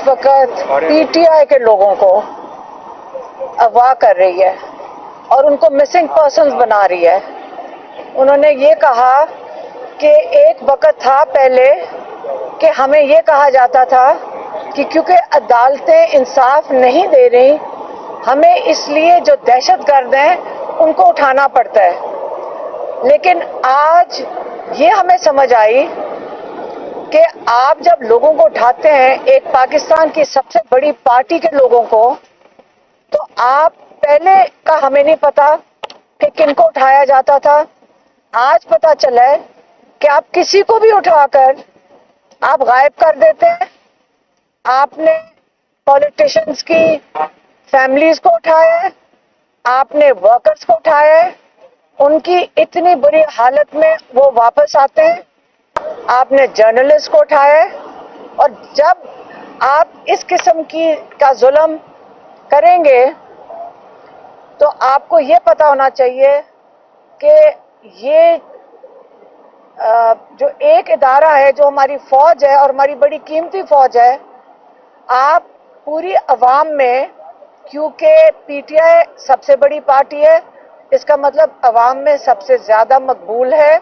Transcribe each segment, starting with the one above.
वक्त पीटीआई के लोगों को अगवा कर रही है और उनको मिसिंग पर्सन्स बना रही है। उन्होंने ये कहा कि एक वक्त था पहले कि हमें ये कहा जाता था कि क्योंकि अदालतें इंसाफ नहीं दे रही, हमें इसलिए जो दहशतगर्द हैं उनको उठाना पड़ता है। लेकिन आज ये हमें समझ आई कि आप जब लोगों को उठाते हैं, एक पाकिस्तान की सबसे बड़ी पार्टी के लोगों को, तो आप पहले का हमें नहीं पता कि किनको उठाया जाता था। आज पता चला है कि आप किसी को भी उठाकर आप गायब कर देते हैं। आपने पॉलिटिशियंस की फैमिलीज को उठाया है, आपने वर्कर्स को उठाया है, उनकी इतनी बुरी हालत में वो वापस आते हैं। आपने जर्नलिस्ट को उठाया है, और जब आप इस किस्म का जुल्म करेंगे तो आपको ये पता होना चाहिए कि ये जो एक इदारा है, जो हमारी फौज है और हमारी बड़ी कीमती फौज है, आप पूरी अवाम में, क्योंकि पीटीआई सबसे बड़ी पार्टी है, इसका मतलब अवाम में सबसे ज्यादा मकबूल है,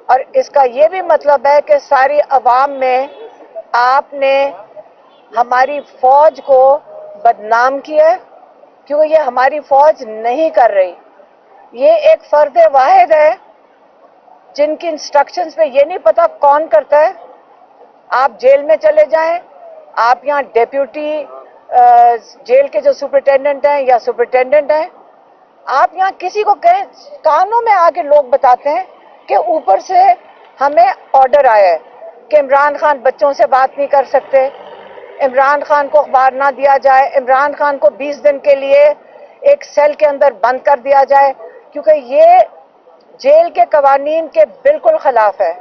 और इसका ये भी मतलब है कि सारी अवाम में आपने हमारी फौज को बदनाम किया है, क्योंकि ये हमारी फौज नहीं कर रही। ये एक फर्द वाहिद है जिनकी इंस्ट्रक्शंस पे ये नहीं पता कौन करता है। आप जेल में चले जाएं, आप यहाँ डेप्यूटी जेल के जो सुपरिटेंडेंट हैं या सुपरिटेंडेंट हैं, आप यहाँ किसी को कहें, कानों में आके लोग बताते हैं कि ऊपर से हमें ऑर्डर आया है कि इमरान खान बच्चों से बात नहीं कर सकते, इमरान खान को अखबार ना दिया जाए, इमरान खान को 20 दिन के लिए एक सेल के अंदर बंद कर दिया जाए, क्योंकि ये जेल के कवानीन के बिल्कुल खिलाफ है।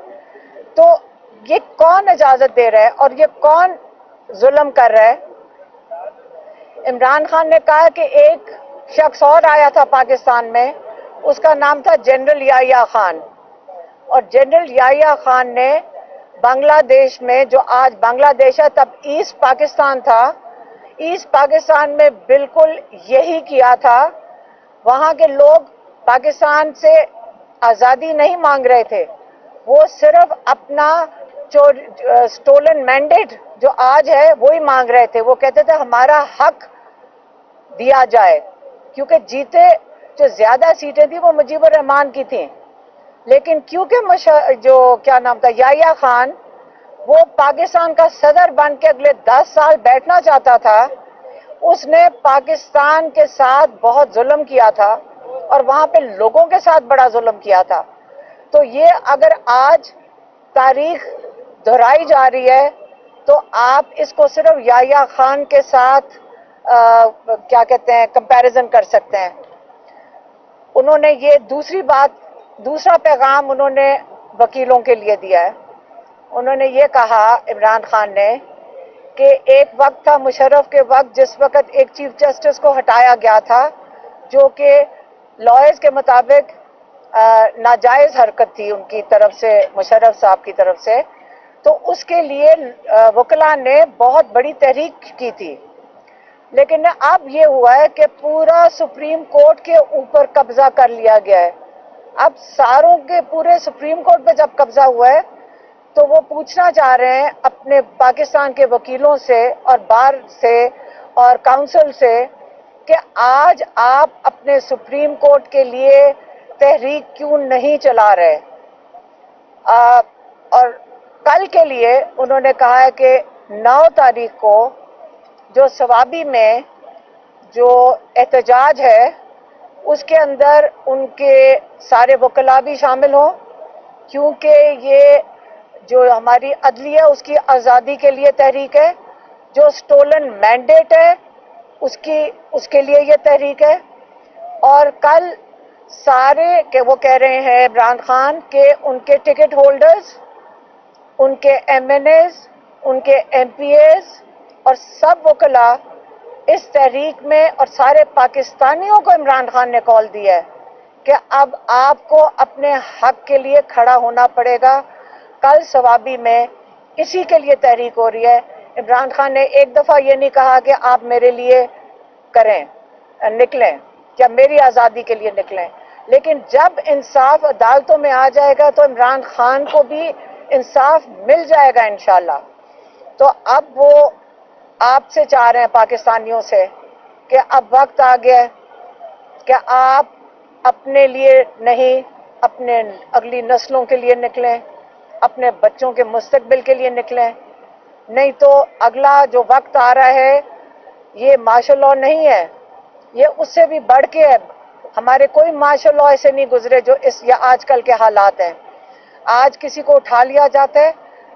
तो ये कौन इजाजत दे रहा है और ये कौन जुल्म कर रहा है? इमरान खान ने कहा कि एक शख्स और आया था पाकिस्तान में, उसका नाम था जनरल याहिया खान, और जनरल याहिया खान ने बांग्लादेश में, जो आज बांग्लादेश है तब ईस्ट पाकिस्तान था, ईस्ट पाकिस्तान में बिल्कुल यही किया था। वहाँ के लोग पाकिस्तान से आज़ादी नहीं मांग रहे थे, वो सिर्फ अपना जो स्टोलन मैंडेट जो आज है वो ही मांग रहे थे। वो कहते थे हमारा हक दिया जाए, क्योंकि जीते जो ज्यादा सीटें थी वो मुजीबुर रहमान की थी, लेकिन क्योंकि जो क्या नाम था याहिया खान, वो पाकिस्तान का सदर बन के अगले 10 साल बैठना चाहता था, उसने पाकिस्तान के साथ बहुत जुल्म किया था और वहां पे लोगों के साथ बड़ा जुल्म किया था। तो ये अगर आज तारीख दोहराई जा रही है तो आप इसको सिर्फ याहिया खान के साथ क्या कहते हैं कंपैरिजन कर सकते हैं। उन्होंने ये दूसरा पैगाम उन्होंने वकीलों के लिए दिया है। उन्होंने ये कहा, इमरान खान ने, कि एक वक्त था मुशर्रफ के वक्त जिस वक्त एक चीफ जस्टिस को हटाया गया था, जो कि लॉयर्स के मुताबिक नाजायज हरकत थी उनकी तरफ से, मुशर्रफ साहब की तरफ से। तो उसके लिए वकला ने बहुत बड़ी तहरीक की थी, लेकिन अब ये हुआ है कि पूरा सुप्रीम कोर्ट के ऊपर कब्जा कर लिया गया है। अब सारों के पूरे सुप्रीम कोर्ट पे जब कब्जा हुआ है तो वो पूछना चाह रहे हैं अपने पाकिस्तान के वकीलों से और बार से और काउंसिल से कि आज आप अपने सुप्रीम कोर्ट के लिए तहरीक क्यों नहीं चला रहे। और कल के लिए उन्होंने कहा है कि 9 तारीख को जो सवाबी में जो एहतजाज है उसके अंदर उनके सारे वकला भी शामिल हों, क्योंकि ये जो हमारी अदलिया उसकी आज़ादी के लिए तहरीक है, जो स्टोलन मैंडेट है उसके लिए ये तहरीक है। और कल सारे के वो कह रहे हैं इमरान खान के उनके टिकट होल्डर्स, उनके एमएनएस, उनके एमपीएस और सब वकला इस तहरीक में, और सारे पाकिस्तानियों को इमरान खान ने कॉल दिया है कि अब आपको अपने हक के लिए खड़ा होना पड़ेगा। कल सवाबी में इसी के लिए तहरीक हो रही है عمران خان نے ایک دفعہ یہ نہیں کہا کہ آپ میرے لیے کریں، نکلیں یا میری آزادی کے لیے نکلیں، لیکن جب انصاف عدالتوں میں آ جائے گا تو عمران خان کو بھی انصاف مل جائے گا انشاءاللہ۔ تو اب وہ آپ سے چاہ رہے ہیں، پاکستانیوں سے، کہ اب وقت آ گیا ہے کہ آپ اپنے لیے نہیں، اپنے اگلی نسلوں کے لیے نکلیں، اپنے بچوں کے مستقبل کے لیے نکلیں، نہیں تو اگلا جو وقت آ رہا ہے یہ مارشل لاء نہیں ہے، یہ اس سے بھی بڑھ کے ہے۔ ہمارے کوئی مارشل لاء ایسے نہیں گزرے جو اس یا آج کل کے حالات ہیں۔ آج کسی کو اٹھا لیا جاتا ہے،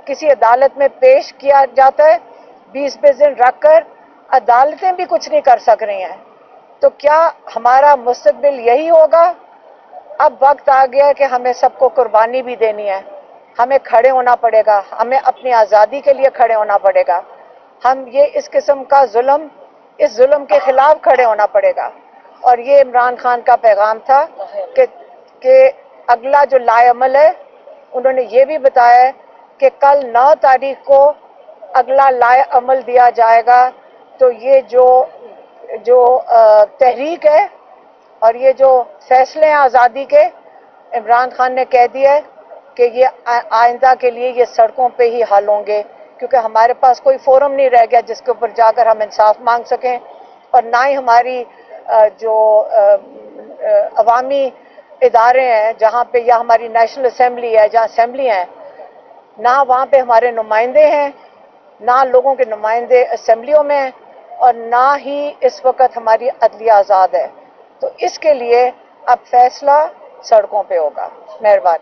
کسی عدالت میں پیش کیا جاتا ہے، 20 دن رکھ کر عدالتیں بھی کچھ نہیں کر سک رہی ہیں۔ تو کیا ہمارا مستقبل یہی ہوگا؟ اب وقت آ گیا ہے کہ ہمیں سب کو قربانی بھی دینی ہے، ہمیں کھڑے ہونا پڑے گا، ہمیں اپنی آزادی کے لیے کھڑے ہونا پڑے گا، ہم یہ اس قسم کا ظلم، اس ظلم کے خلاف کھڑے ہونا پڑے گا۔ اور یہ عمران خان کا پیغام تھا کہ اگلا جو لائے عمل ہے، انہوں نے یہ بھی بتایا ہے کہ کل 9 تاریخ کو اگلا لائے عمل دیا جائے گا۔ تو یہ جو تحریک ہے اور یہ جو فیصلے ہیں آزادی کے، عمران خان نے کہہ دیا ہے کہ یہ آئندہ کے لیے یہ سڑکوں پہ ہی حل ہوں گے، کیونکہ ہمارے پاس کوئی فورم نہیں رہ گیا جس کے اوپر جا کر ہم انصاف مانگ سکیں، اور نہ ہی ہماری جو عوامی ادارے ہیں جہاں پہ، یا ہماری نیشنل اسمبلی ہے جہاں اسمبلی ہیں، نہ وہاں پہ ہمارے نمائندے ہیں، نہ لوگوں کے نمائندے اسمبلیوں میں ہیں، اور نہ ہی اس وقت ہماری عدلیہ آزاد ہے۔ تو اس کے لیے اب فیصلہ سڑکوں پہ ہوگا۔ مہربانی۔